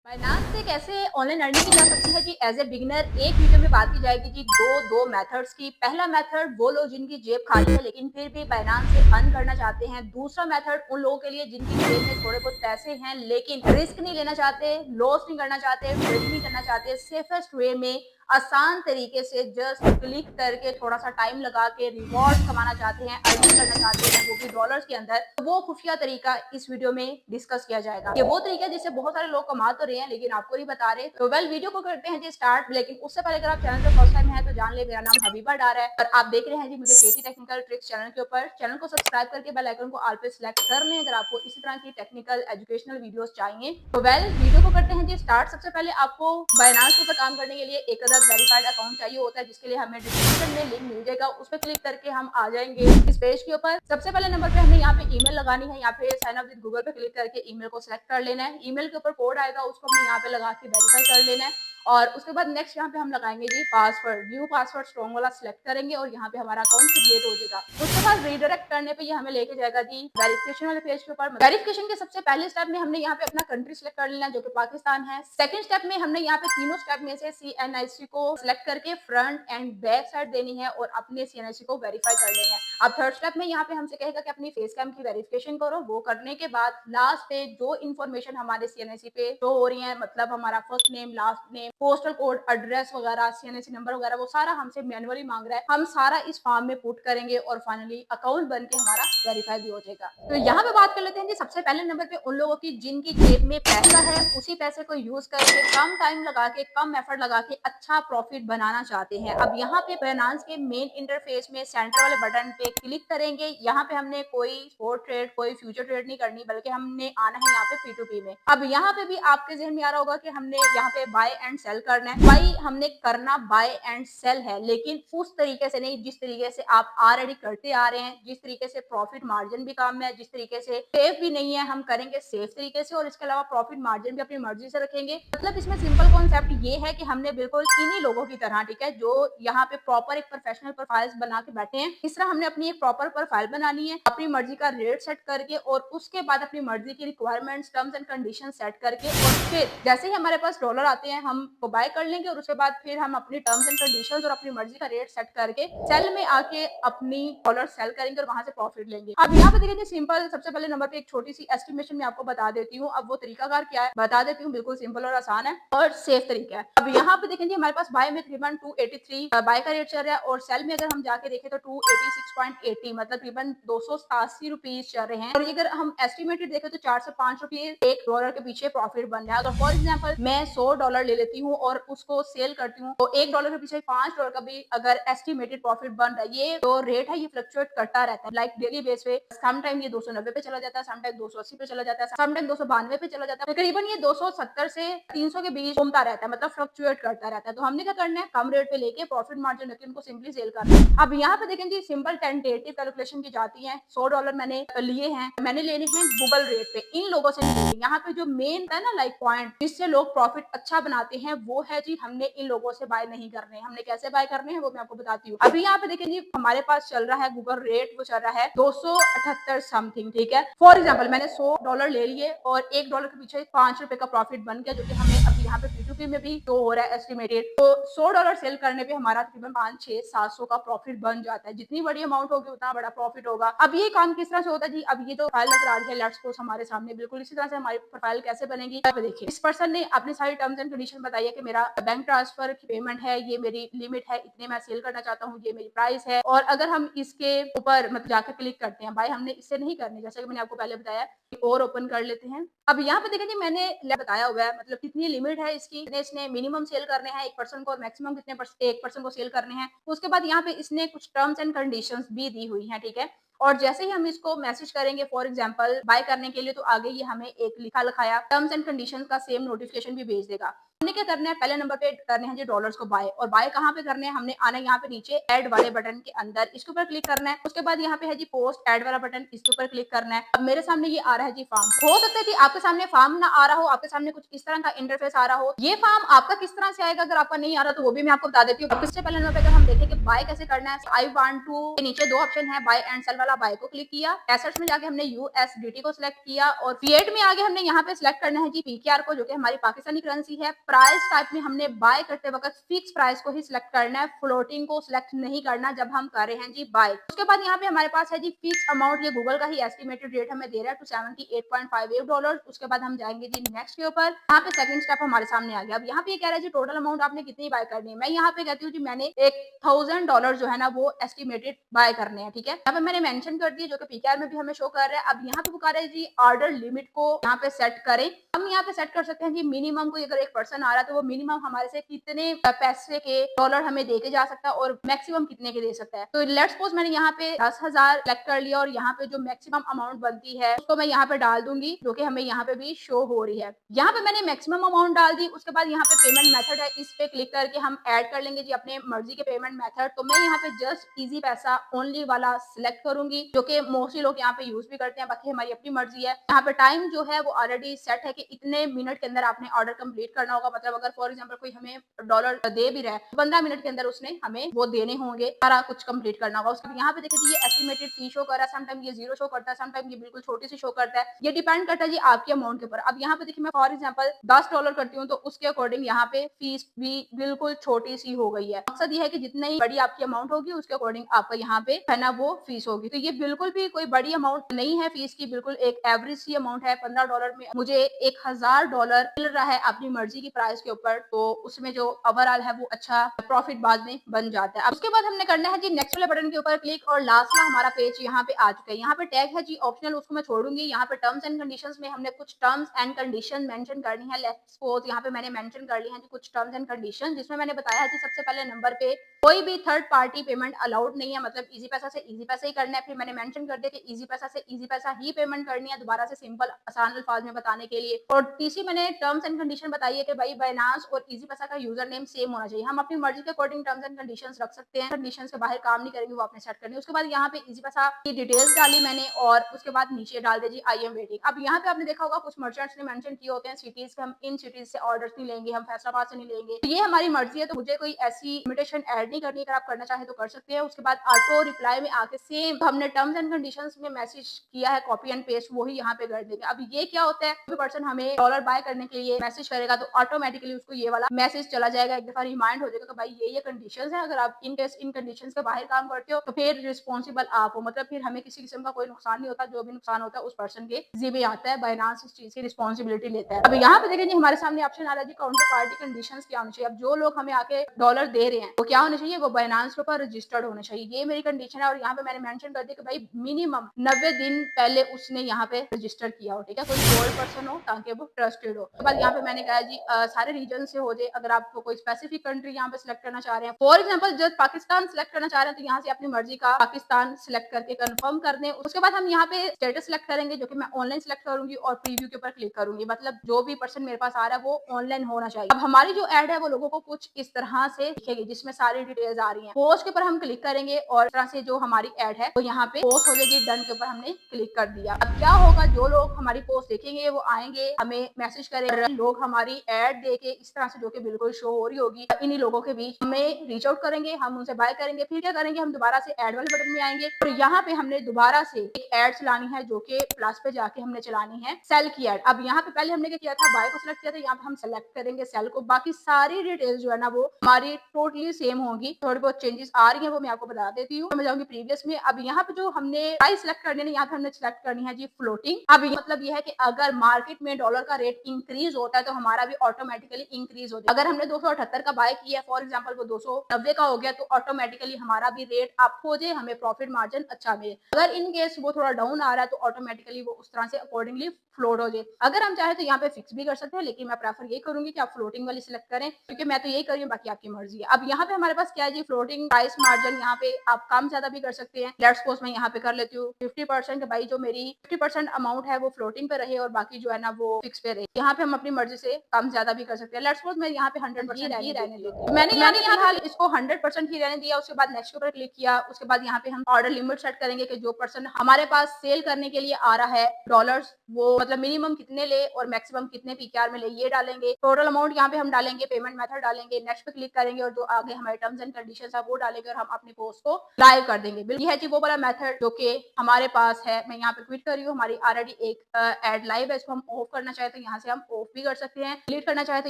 Finance से कैसे online earning की जा सकती है जी एज ए बिगिनर एक वीडियो में बात की जाएगी जी दो मेथड्स की। पहला मेथड वो लोग जिनकी जेब खाली है लेकिन फिर भी फाइनेंस से अर्न करना चाहते हैं। दूसरा मेथड उन लोगों के लिए जिनकी जेब में थोड़े बहुत पैसे हैं लेकिन रिस्क नहीं लेना चाहते, लॉस नहीं करना चाहते, ट्रेडिंग नहीं करना चाहते, सेफेस्ट वे में आसान तरीके से जस्ट क्लिक करके थोड़ा सा टाइम लगा के रिवॉर्ड कमाना चाहते हैं, अर्निंग करना चाहते हैं, वो भी डॉलर्स के अंदर। तो वो खुफिया तरीका इस वीडियो में डिस्कस किया जाएगा। ये वो तरीका जिससे बहुत सारे लोग कमा तो रहे हैं लेकिन आपको नहीं बता रहे। तो वेल वीडियो को करते हैं जी स्टार्ट। लेकिन उससे पहले अगर आप चैनल पर फर्स्ट टाइम है तो जान ले, मेरा नाम हबीबा डार है और आप देख रहे हैं जी मुझे केटी टेक्निकल ट्रिक्स चैनल के ऊपर। चैनल को सब्सक्राइब करके बेल आइकन को ऑल पे सिलेक्ट कर लें अगर आपको इसी तरह की टेक्निकल एजुकेशनल वीडियोस चाहिए। तो वेल वीडियो को करते हैं जी स्टार्ट। सबसे पहले आपको बाइनांस के ऊपर काम करने के लिए एक अदद वेरीफाइड अकाउंट चाहिए होता है, जिसके लिए हमें डिस्क्रिप्शन में लिंक मिल जाएगा। उस पर क्लिक करके हम आ जाएंगे इस पेज के ऊपर। सबसे पहले नंबर पे हमें यहाँ पे ईमेल लगानी है। यहाँ पे साइन अप विद गूगल पे क्लिक करके ईमेल को सिलेक्ट कर लेना है। ईमेल के ऊपर कोड आएगा, उसको हमने यहाँ पे लगा के वेरीफाई कर लेना है। और उसके बाद नेक्स्ट यहाँ पे हम लगाएंगे जी पासवर्ड। न्यू पासवर्ड स्ट्रॉन्ग वाला सिलेक्ट करेंगे और यहाँ पे हमारा अकाउंट क्रिएट हो जाएगा। उसके बाद रीडायरेक्ट करने पे ये हमें लेके जाएगा जी वेरिफिकेशन वाले पेज के ऊपर। वेरिफिकेशन के सबसे पहले स्टेप में हमने यहाँ पे अपना कंट्री सिलेक्ट कर लेना है जो कि पाकिस्तान है। सेकंड स्टेप में हमने यहाँ पे तीनों स्टेप में से CNIC को सिलेक्ट करके फ्रंट एंड बैक साइड देनी है और अपने CNIC को वेरीफाई कर लेना है। अब थर्ड स्टेप में यहाँ पे हमसे कहेगा कि अपनी फेस कैम की वेरिफिकेशन करो। वो करने के बाद लास्ट पे जो इन्फॉर्मेशन हमारे CNIC पे शो हो रही है, मतलब हमारा first name, last name, postal code, address वगैरह, CNIC नंबर वगैरह, वो सारा हमसे मैनुअली मांग रहा है। हम सारा इस फॉर्म में पुट करेंगे और फाइनली अकाउंट बन के हमारा वेरीफाई भी हो जाएगा। तो यहाँ पे बात कर लेते हैं जी सबसे पहले नंबर पे उन लोगों की जिनकी जेब में पैसा है, उसी पैसे को यूज करके कम टाइम लगा के, कम एफर्ट लगा के अच्छा प्रॉफिट बनाना चाहते हैं। अब यहाँ पे फाइनेंस के मेन इंटरफेस में सेंटर वाले बटन पे क्लिक करेंगे। यहाँ पे हमने कोई स्पॉट ट्रेड, कोई फ्यूचर ट्रेड नहीं करनी, बल्कि हमने आना है यहाँ पे P2P में। अब यहाँ पे भी आपके जहन में आ रहा होगा कि हमने यहाँ पे बाय एंड सेल करना है। भाई हमने करना बाय एंड सेल है, लेकिन उस तरीके से नहीं जिस तरीके से आप ऑलरेडी करते आ रहे हैं, जिस तरीके से प्रॉफिट मार्जिन भी कम है, जिस तरीके से सेफ भी नहीं है। हम करेंगे सेफ तरीके से और इसके अलावा प्रॉफिट मार्जिन भी अपनी मर्जी से रखेंगे। मतलब इसमें सिंपल कॉन्सेप्ट ये है कि हमने बिल्कुल इन्हीं लोगों की तरह, ठीक है, जो यहाँ पे प्रॉपर एक प्रोफेशनल प्रोफाइल बना के बैठे हैं, इस तरह हमने अपनी एक प्रॉपर प्रोफाइल बनानी है, अपनी मर्जी का रेट सेट करके और उसके बाद अपनी मर्जी की requirements, terms and condition set करके और फिर जैसे ही हमारे पास डॉलर आते हैं हम को बाय कर लेंगे और उसके बाद फिर हम अपनी टर्म्स एंड कंडीशंस और अपनी मर्जी का रेट सेट करके सेल में आके अपनी डॉलर सेल करेंगे और वहां से प्रॉफिट लेंगे। अब यहाँ पे देखिए सिंपल, सबसे पहले नंबर पे एक छोटी सी एस्टिमेशन में आपको बता देती हूँ। अब वो तरीकाकार क्या है बता देती हूँ, बिल्कुल सिंपल और आसान है और सेफ तरीका है। अब यहाँ पे देखेंगे हमारे पास बाय में तकरीबन 283 बाय का रेट चल रहा है और सेल में अगर हम जाके देखें तो 286.80 मतलब तकरीबन 287 रुपीज चल रहे हैं। और अगर हम एस्टिमेटेड देखें तो 4 से 5 रुपए एक डॉलर के पीछे प्रॉफिट बन रहा है। अगर फॉर एग्जाम्पल मैं $100 ले लेती हूँ और उसको सेल करती हूँ तो $1 के पीछे $5 का भी अगर एस्टिमेटेड प्रॉफिट बन रहा है। ये जो रेट है ये फ्लक्चुएट करता रहता है लाइक डेली बेस पे। सम टाइम ये 290 पे चला जाता है, सम टाइम 280 पे चला जाता है, सम टाइम 292 पे चला जाता है। तकरीबन ये 270 से 300 के बीच घूमता रहता है, मतलब फ्लक्चुएट करता रहता है। तो हमने क्या करना है, कम रेट पे लेके प्रॉफिट मार्जिन रख के उनको सिंपली सेल करना है। अब यहाँ पे देखें जी सिंपल टेंटेटिव कैलकुलेशन की जाती है। $100 मैंने लिए हैं, मैंने लेने हैं गूगल रेट पे, इन लोगों से नहीं लेने। यहाँ पे जो मेन है ना लाइक पॉइंट जिससे लोग प्रॉफिट अच्छा बनाते हैं वो है जी हमने इन लोगों से बाय नहीं करने। हमने कैसे बाय करने हैं वो मैं आपको बताती हूँ। अभी यहाँ पे देखें जी हमारे पास चल रहा है गूगल रेट, वो चल रहा है 278 समथिंग, ठीक है। फॉर एग्जाम्पल मैंने $100 ले लिए और $1 के पीछे ₹5 का प्रॉफिट बन गया, जो कि हमें अभी यहाँ पे P2P में भी शो हो रहा है एस्टिमेटेड। तो $100 सेल करने पे हमारा तकरीबन 500-600-700 का प्रॉफिट बन जाता है। जितनी बड़ी अमाउंट होगी उतना बड़ा प्रॉफिट होगा। अब ये काम किस तरह से होता है जी, अब ये जो फाइल नजर आ रही है लेट्स सपोज हमारे सामने, बिल्कुल इसी तरह से हमारी प्रोफाइल कैसे बनेगी। देखिए इस पर्सन ने अपनी सारी टर्म्स एंड कंडीशन बताई है कि मेरा बैंक ट्रांसफर की पेमेंट है, ये मेरी लिमिट है, इतने मैं सेल करना चाहता हूँ, ये मेरी प्राइस है। और अगर हम इसके ऊपर मतलब जाकर क्लिक करते हैं, भाई हमने इससे नहीं करनी, जैसे कि मैंने आपको पहले बताया, और ओपन कर लेते हैं। अब यहाँ पे देखें जी मैंने बताया हुआ है मतलब कितनी लिमिट है इसकी, इसने मिनिमम सेल करने हैं एक पर्सन को और मैक्सिमम कितने एक पर्सन को सेल करने हैं। उसके बाद यहाँ पे इसने कुछ टर्म्स एंड कंडीशंस भी दी हुई हैं, ठीक है। और जैसे ही हम इसको मैसेज करेंगे फॉर एग्जांपल बाय करने के लिए, तो आगे ये हमें एक लिखा लिखाया टर्म्स एंड कंडीशंस का सेम नोटिफिकेशन भी भेज देगा। हमने क्या करना है, पहले नंबर पे करने हैं जी डॉलर्स को बाय, और बाय कहाँ पे करने हैं, हमने आना है यहाँ पे नीचे ऐड वाले बटन के अंदर, इसके ऊपर क्लिक करना है। उसके बाद यहाँ पे है जी पोस्ट ऐड वाला बटन, इसके ऊपर क्लिक करना है। अब मेरे सामने ये आ रहा है जी फॉर्म। हो सकता है कि आपके सामने फॉर्म ना आ रहा हो, आपके सामने कुछ इस तरह का इंटरफेस आ रहा हो। ये फॉर्म आपका किस तरह से आएगा, अगर आपका नहीं आ रहा तो वो भी मैं आपको बता देती हूँ। अब इससे पहले नंबर पे अगर हम देखें कि बाय कैसे करना है, आई वांट टू के नीचे दो ऑप्शन है, बाय एंड सेल वाला, बाय को क्लिक किया। एसेट्स में जाके हमने यूएसडीटी को सिलेक्ट किया, और फिएट में आगे हमने यहाँ पे सिलेक्ट करना है जी पीकेआर को, जो कि हमारी पाकिस्तानी करेंसी है। प्राइस टाइप में हमने बाय करते वक्त फिक्स प्राइस को ही सिलेक्ट करना है, फ्लोटिंग को सिलेक्ट नहीं करना जब हम कर रहे हैं जी बाय। उसके बाद यहाँ पे हमारे पास है जी फिक्स अमाउंट, ये गूगल का ही एस्टिमेटेड रेट हमें दे रहा है $278.58। उसके बाद हम जाएंगे जी नेक्स्ट के ऊपर। यहाँ पे सेकंड स्टेप हमारे सामने आ गया। अब यहाँ पे ये कह रहा है जी टोटल अमाउंट आपने कितनी बाय करनी है। मैं यहाँ पे कहती हूँ जी मैंने $1000 जो है ना वो एस्टिमेटेड बाय करने हैं, ठीक है। यहाँ पे मैंने मेंशन कर दिया, जो कि पीकेआर में भी हमें शो कर रहा है। अब यहाँ पे बता रहा है जी ऑर्डर लिमिट को यहाँ पे सेट करें। हम यहाँ पे सेट कर सकते हैं जी मिनिमम को, अगर एक पर्सन आ रहा है तो वो मिनिमम हमारे से कितने पैसे के डॉलर हमें दे के जा सकता है और मैक्सिमम कितने के दे सकता है। तो लेट्स सपोज मैंने यहाँ पे 10,000 सेलेक्ट कर लिया, और यहाँ पे जो मैक्सिमम अमाउंट बनती है उसको मैं यहाँ पे डाल दूंगी, जो कि हमें यहाँ पे भी शो हो रही है। यहाँ पे मैंने मैक्सिमम अमाउंट डाल दी। उसके बाद यहाँ पे पेमेंट मेथड है, इस पे क्लिक करके हम ऐड कर लेंगे जी अपने मर्जी के पेमेंट मेथड। तो मैं यहाँ पे जस्ट इजी पैसा ओनली वाला सिलेक्ट करूंगी, जो कि मोस्टली लोग यहाँ पे यूज भी करते हैं, बाकी हमारी अपनी मर्जी है। यहाँ पे टाइम जो है वो ऑलरेडी सेट है कि इतने मिनट के अंदर आपने ऑर्डर कंप्लीट करना होगा। मतलब अगर फॉर एग्जांपल कोई हमें डॉलर दे भी रहा है, 15 मिनट के अंदर उसने हमें वो देने होंगे, सारा कुछ कंप्लीट करना होगा। उसके यहाँ पे देखिए ये एस्टिमेटेड फी शो कर रहा है, समटाइम ये 0 शो करता है, समटाइम ये बिल्कुल छोटी सी शो करता है। ये डिपेंड करता है जी आपके अमाउंट के ऊपर। अब यहाँ पे देखिए मैं फॉर एग्जांपल $10 करती हूँ, तो उसके अकॉर्डिंग यहाँ पे फीस भी बिल्कुल छोटी सी हो गई है। मकसद ये है कि जितनी बड़ी आपकी अमाउंट होगी उसके अकॉर्डिंग आपका यहाँ पे है ना वो फीस होगी। तो ये बिल्कुल भी कोई बड़ी अमाउंट नहीं है फीस की, बिल्कुल एक एवरेज सी अमाउंट है। $15 में मुझे $1000 मिल रहा है अपनी मर्जी की प्राइस के ऊपर, तो उसमें जो ओवरऑल है वो अच्छा प्रॉफिट बाद में बन जाता है। अब उसके बाद हमने करना है जी नेक्स्ट वाले बटन के ऊपर क्लिक, और लास्ट वाला हमारा पेज यहाँ पे आ चुका है। यहाँ पे टैग है जी ऑप्शनल, उसको मैं छोड़ूंगी। यहाँ पे टर्म्स एंड कंडीशंस में हमने कुछ टर्म्स एंड कंडीशन मेंशन करनी है। लेट्स सपोज यहाँ पे मैंने मेंशन कर ली है जी कुछ टर्म्स एंड कंडीशन, जिसमें मैंने बताया है कि सबसे पहले नंबर पे कोई भी थर्ड पार्टी पेमेंट अलाउड नहीं है, मतलब इजी पैसा से इजी पैसा ही करना है। फिर मैंने मेंशन कर दिया कि इजी पैसा से इजी पैसा ही पेमेंट करनी है, दोबारा से सिंपल आसान अल्फाज में बताने के लिए। और तीसरी मैंने टर्म्स एंड कंडीशन बताई है कि भाई बाइनांस और इजी पैसा का यूजर नेम सेम होना चाहिए। हम अपनी मर्जी के अकॉर्डिंग टर्म्स एंड कंडीशंस रख सकते हैं, कंडीशंस के बाहर काम नहीं करेंगे, वो आपने सेट करनी है। उसके बाद यहाँ पे इजी पैसा की डिटेल्स डाली मैंने, और उसके बाद नीचे डाल दे जी आई एम वेटिंग। अब यहाँ पे आपने देखा होगा कुछ मर्चेंट्स ने मेंशन किए होते हैं सिटीज के, हम इन सिटीज से ऑर्डर्स नहीं लेंगे, हम फैसलाबाद से नहीं लेंगे। तो ये हमारी मर्जी है, तो मुझे कोई ऐसी लिमिटेशन ऐड नहीं करनी। अगर आप करना चाहे तो कर सकते हैं। उसके बाद ऑटो रिप्लाई में आके सेम हमने टर्म्स एंड कंडीशंस में मैसेज किया है, कॉपी एंड पेस्ट वही यहाँ पे कर देंगे। अब ये क्या होता है, कोई पर्सन हमें डॉलर बाय करने के लिए मैसेज करेगा तो ऑटोमेटिकली उसको ये वाला मैसेज चला जाएगा, एक दफा रिमाइंड हो जाएगा कि भाई ये कंडीशंस है, अगर आप इन केस इन कंडीशंस के बाहर काम करते हो तो फिर रिस्पॉन्सिबल आप हो, मतलब फिर हमें किसी किस्म का कोई नुकसान नहीं होता। जो भी नुकसान होता है उस पर्सन के जिम्मे आता है, बाइनांस इस चीज की रिस्पॉन्सिबिलिटी लेता है। अब यहाँ पे देखिए हमारे सामने ऑप्शन आ रहा है जी काउंटर पार्टी कंडीशंस क्या होनी चाहिए। अब जो लोग हमें आके डॉलर दे रहे हैं वो क्या होने चाहिए, वो बाइनांस के ऊपर रजिस्टर्ड होने चाहिए। ये मेरी कंडीशन है, और यहाँ पे मैंने मेंशन कर दिया कि भाई मिनिमम 90 दिन पहले उसने यहाँ पे रजिस्टर किया हो, ठीक है, कोई गोल्ड पर्सन हो ताकि वो ट्रस्टेड हो। उसके बाद यहाँ पे मैंने कहा जी सारे रीजन से हो जाए। अगर आपको कोई स्पेसिफिक कंट्री यहाँ पे सिलेक्ट करना चाह रहे हैं, फॉर एग्जाम्पल जब पाकिस्तान सिलेक्ट करना चाह रहे हैं, तो यहाँ से अपनी मर्जी का पाकिस्तान सिलेक्ट करके कंफर्म कर दें। उसके बाद हम यहाँ पे स्टेटस सिलेक्ट करेंगे, जो कि मैं ऑनलाइन सिलेक्ट करूंगी, और प्रीव्यू के ऊपर क्लिक करूंगी। मतलब जो भी पर्सन मेरे पास आ रहा है वो ऑनलाइन होना चाहिए। अब हमारी जो एड है वो लोगों को कुछ इस तरह से दिखेगी, जिसमें सारी डिटेल्स आ रही हैं। पोस्ट के ऊपर हम क्लिक करेंगे, और इस तरह से जो हमारी एड है वो यहाँ पे पोस्ट हो जाएगी। डन के ऊपर हमने क्लिक कर दिया। अब क्या होगा, जो लोग हमारी पोस्ट देखेंगे वो आएंगे, हमें मैसेज करेंगे। लोग हमारी एड देके इस तरह से, जो कि बिल्कुल शो हो रही होगी, इन्हीं लोगों के बीच हमें रीच आउट करेंगे, हम उनसे बाय करेंगे। फिर क्या करेंगे, हम दोबारा से एड वाले बटन में आएंगे, और यहाँ पे हमने दोबारा से एक एड चलानी है, जो कि प्लस पे जाके हमने चलानी है सेल की एड। अब यहाँ पे पहले हमने क्या किया था, बाय को सिलेक्ट किया था, यहाँ पे हम सेलेक्ट करेंगे सेल को। बाकी सारी डिटेल्स जो है ना वो हमारी टोटली सेम होगी। थोड़ी बहुत चेंजेस आ रही है वो मैं आपको बता देती हूँ। मैं जाऊंगी प्रीवियस में। अब यहाँ पे जो हमने प्राइस सिलेक्ट करनी है, यहाँ पे हमने सिलेक्ट करनी है जी फ्लोटिंग। अब मतलब ये है कि अगर मार्केट में डॉलर का रेट इंक्रीज होता है तो हमारा भी ऑटोमेटिकली इंक्रीज होता है। अगर हमने 278 का बाय किया, फॉर एग्जाम्पल वो 290 का हो गया, तो ऑटोमेटिकली हमारा भी रेट अप हो जाए, हमें प्रॉफिट मार्जिन अच्छा मिले। अगर इन केस वो थोड़ा डाउन आ रहा है तो ऑटोमेटिकली वो उस तरह से अकॉर्डिंगली फ्लोट हो जाए। अगर हम चाहे तो यहाँ पे फिक्स भी कर सकते हैं, लेकिन मैं प्रेफर ये करूंगी कि आप फ्लोटिंग वाली सिलेक्ट करें, क्योंकि मैं तो यही कर रही हूँ, बाकी आपकी मर्जी है। अब यहाँ पे हमारे पास क्या है जी, फ्लोटिंग प्राइस मार्जिन। यहाँ पे आप कम ज्यादा भी कर सकते हैं। लेट्स सपोज मैं यहाँ पे कर लेती हूँ 50%, भाई जो मेरी 50% अमाउंट है वो फ्लोटिंग पे रहे और बाकी जो है ना वो फिक्स पे रहे। यहाँ पे हम अपनी मर्जी से कम ज्यादा ज्यादा भी कर सकते हैं। लेट्स सपोज मैं यहाँ पे 100% ही रहने देती हूँ। मैंने यहाँ फिलहाल इसको 100% ही रहने दिया। उसके बाद नेक्स्ट के ऊपर क्लिक किया। उसके बाद यहाँ पे हम ऑर्डर लिमिट सेट करेंगे कि जो पर्सन हमारे पास सेल करने के लिए आ रहा है डॉलर्स, वो मतलब मिनिमम कितने ले और मैक्सिमम कितने पीकेआर में ले, ये डालेंगे। टोटल अमाउंट यहाँ पे हम डालेंगे, पेमेंट मेथड डालेंगे, नेक्स्ट पे क्लिक करेंगे और जो आगे हमारे टर्म्स एंड कंडीशंस है वो डालेंगे और हम अपनी पोस्ट को लाइव कर देंगे। ये है जी वो वाला मेथड जो कि हमारे पास है। मैं यहाँ पे क्विट कर रही हूँ। हमारी ऑलरेडी एक एड लाइव है, इसको हम ऑफ करना चाहे तो यहाँ से हम ऑफ भी कर सकते हैं। डिलीट करना चाहे तो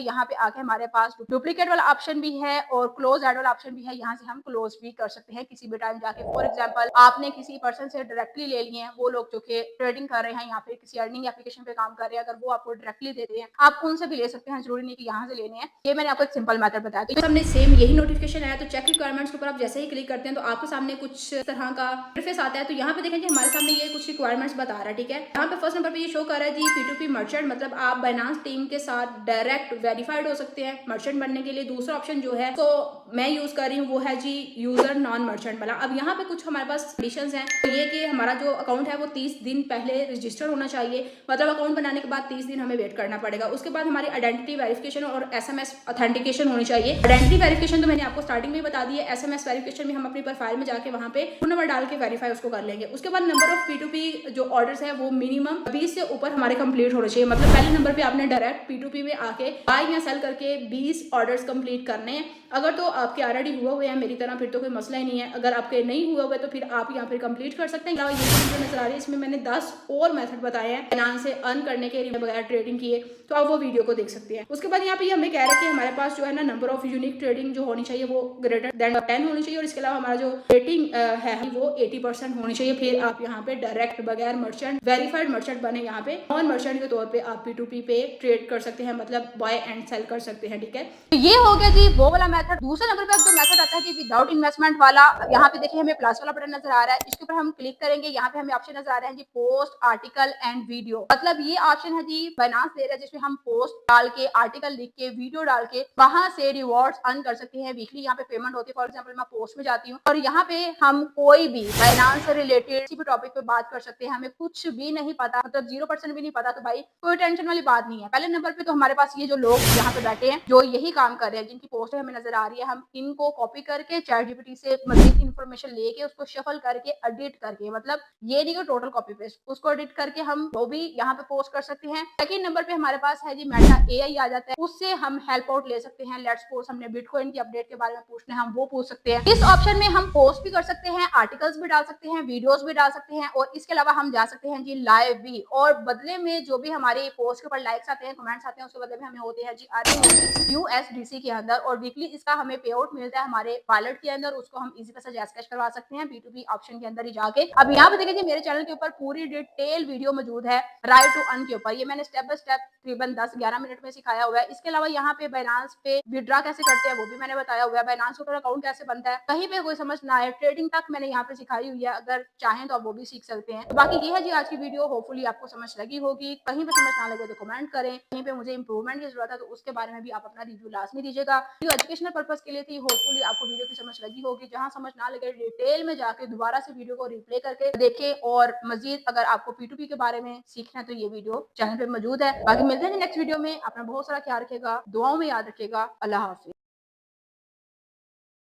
यहाँ पे आके हमारे पास डुप्लीकेट वाला ऑप्शन भी है और क्लोज एड वाला ऑप्शन भी है। यहाँ से हम क्लोज भी कर सकते हैं किसी भी टाइम जाके। फॉर एग्जाम्पल आपने किसी पर्सन से डायरेक्टली ले लिए हैं, वो लोग जो कि ट्रेडिंग कर रहे हैं या फिर किसी अर्निंग एप्लीकेशन पे काम कर रहे हैं, अगर वो आपको डायरेक्टली देते हैं आप उनसे भी ले सकते हैं, जरूरी नहीं कि यहाँ से लेने हैं। ये मैंने आपको एक सिंपल मेथड बताया। तो हमने सेम यही नोटिफिकेशन आया तो चेक रिक्वायरमेंट्स के ऊपर आप जैसे ही क्लिक करते हैं तो आपके सामने कुछ तरह का इंटरफेस आता है। तो यहाँ पे देखें कि हमारे सामने ये कुछ रिक्वायरमेंट्स बता रहा है, ठीक है। यहाँ पे फर्स्ट नंबर पे ये शो कर रहा है जी P2P मर्चेंट, मतलब आप बाइनेंस टीम के साथ डायरेक्ट वेरीफाइड हो सकते हैं मर्चेंट बनने के लिए। दूसरा ऑप्शन जो है तो मैं यूज कर रही हूँ वो है जी यूजर नॉन मर्चेंट वाला। अब यहाँ पे कुछ हमारे पास कंडीशंस हैं, तो ये कि हमारा जो अकाउंट है वो 30 दिन पहले रजिस्टर होना चाहिए, मतलब अकाउंट बनाने के बाद 30 दिन हमें वेट करना पड़ेगा। उसके बाद हमारी आइडेंटिटी वेरिफिकेशन और SMS ऑथेंटिकेशन होनी चाहिए। आइडेंटिटी वेरिफिकेशन तो मैंने आपको स्टार्टिंग में बता दी है। SMS वेरिफिकेशन में हम अपनी प्रोफाइल में जाके वहाँ पे फोन नंबर डाल के वेरीफाई उसको कर लेंगे। उसके बाद नंबर ऑफ P2P जो ऑर्डर्स है वो मिनिमम 20 से ऊपर हमारे कंप्लीट होने चाहिए, मतलब पहले नंबर पे आपने डायरेक्ट P2P में आके बाय या सेल करके 20 ऑर्डर्स कंप्लीट करने हैं। अगर तो आपके ऑलरेडी हुए हैं मेरी तरह फिर तो कोई मसला ही नहीं है, अगर आपके नहीं हुए तो फिर आप यहाँ पे कंप्लीट कर सकते हैं। ये जो नजर आ रही है इसमें मैंने 10 और मेथड बताए हैं फाइनेंस से अर्न करने के वगैरह ट्रेडिंग किए, तो आप वो वीडियो को देख सकते हैं। उसके बाद यहाँ पे हमें कह रहा है कि हमारे पास जो है ना नंबर ऑफ यूनिक ट्रेडिंग जो होनी चाहिए वो ग्रेटर देन 10 होनी चाहिए और इसके अलावा हमारा जो रेटिंग है वो 80% होनी चाहिए। फिर आप यहाँ पे डायरेक्ट बगैर मर्चेंट वेरीफाइड मर्चेंट बने यहाँ पे नॉन मर्चेंट के तौर पे आप P2P पे ट्रेड कर सकते हैं, मतलब बाय एंड सेल कर सकते हैं, ठीक है। तो ये हो गया जी वो वाला मेथड। दूसरे नंबर पे अब जो मेथड आता है जी विदाउट इन्वेस्टमेंट वाला, यहाँ पे देखिए हमें प्लस वाला बटन नजर आ रहा है, इसके ऊपर हम क्लिक करेंगे। यहाँ पे हमें ऑप्शन नजर आ रहे हैं जी पोस्ट आर्टिकल एंड वीडियो, मतलब ये ऑप्शन है जी बाइनेंस दे रहा है जिसमें हम पोस्ट डाल के आर्टिकल लिख के वीडियो डाल के वहां से रिवॉर्ड्स अर्न कर सकते हैं। वीकली यहाँ पे पेमेंट होती है। फॉर एग्जाम्पल मैं पोस्ट में जाती हूँ और यहाँ पे हम कोई भी बाइनेंस से रिलेटेड किसी भी टॉपिक पे बात कर सकते हैं। हमें कुछ भी नहीं पता, मतलब 0% भी नहीं पता, तो भाई कोई टेंशन वाली बात नहीं है। पहले नंबर पे तो हमारे पास ये जो लोग यहाँ पे बैठे हैं जो यही काम कर रहे हैं, जिनकी पोस्ट हमें नजर आ रही है, हम इनको कॉपी करके ChatGPT से मजीद इन्फॉर्मेशन लेके उसको शफल करके एडिट करके, मतलब ये नहीं कि टोटल कॉपी पेस्ट, उसको एडिट करके हम वो भी यहाँ पे पोस्ट कर सकते हैं। सेकंड नंबर पे हमारे पास है जी मेटा AI आ जाता है, उससे हम हेल्प आउट ले सकते हैं। लेट्स सपोज हमने बिटकॉइन की अपडेट के बारे में पूछना है, हम वो पूछ सकते हैं। इस ऑप्शन में हम पोस्ट भी कर सकते हैं, आर्टिकल्स भी डाल सकते हैं, वीडियोस भी डाल सकते हैं और इसके अलावा हम जा सकते हैं जी लाइव भी, और बदले में जो भी हमारे पोस्ट के ऊपर लाइक्स आते हैं, कमेंट्स आते हैं, उसके बदले में हमें होते हैं जी अर्निंग USDC के अंदर, और वीकली इसका हमें पे आउट मिलता है हमारे वॉलेट के अंदर। उसको हम इजी पैसा जैस कैश करवा सकते हैं P2P ऑप्शन के अंदर ही जाके। अब यहाँ पे देखिए मेरे चैनल के ऊपर पूरी डिटेल वीडियो मौजूद है राइट टू अर्न के ऊपर, ये मैंने स्टेप बाय स्टेप तकरीबन 10-11 मिनट में सिखाया हुआ है। इसके अलावा यहाँ पे बाइनेंस पे विड्रॉ कैसे करते हैं वो भी मैंने बताया हुआ है, बाइनेंस के ऊपर अकाउंट कैसे बनता है, कहीं पे कोई समझ ना आए ट्रेडिंग तक मैंने यहाँ पे सिखाई हुई है, अगर चाहें तो आप वो भी सीख सकते हैं। तो बाकी ये है जी आज की वीडियो, होपफुली आपको समझ लगी होगी। कहीं पे समझ ना लगे तो कमेंट करें, कहीं पे मुझे इंप्रूवमेंट की जरूरत है तो उसके बारे में भी आप अपना रिव्यू लाजमी दीजिएगा। वीडियो एजुकेशनल पर्पस के लिए थी, होपफुली आपको वीडियो की समझ लगी होगी। जहां समझ ना लगे डिटेल में जाके दोबारा से वीडियो को रिप्ले करके देखें, और मजीद अगर आपको P2P के बारे में सीखना है तो ये वीडियो चैनल पे मौजूद है। बाकी मिलते हैं नेक्स्ट वीडियो में। अपना बहुत सारा ख्याल रखेगा, दुआओं में याद रखेगा। अल्लाह हाफिज।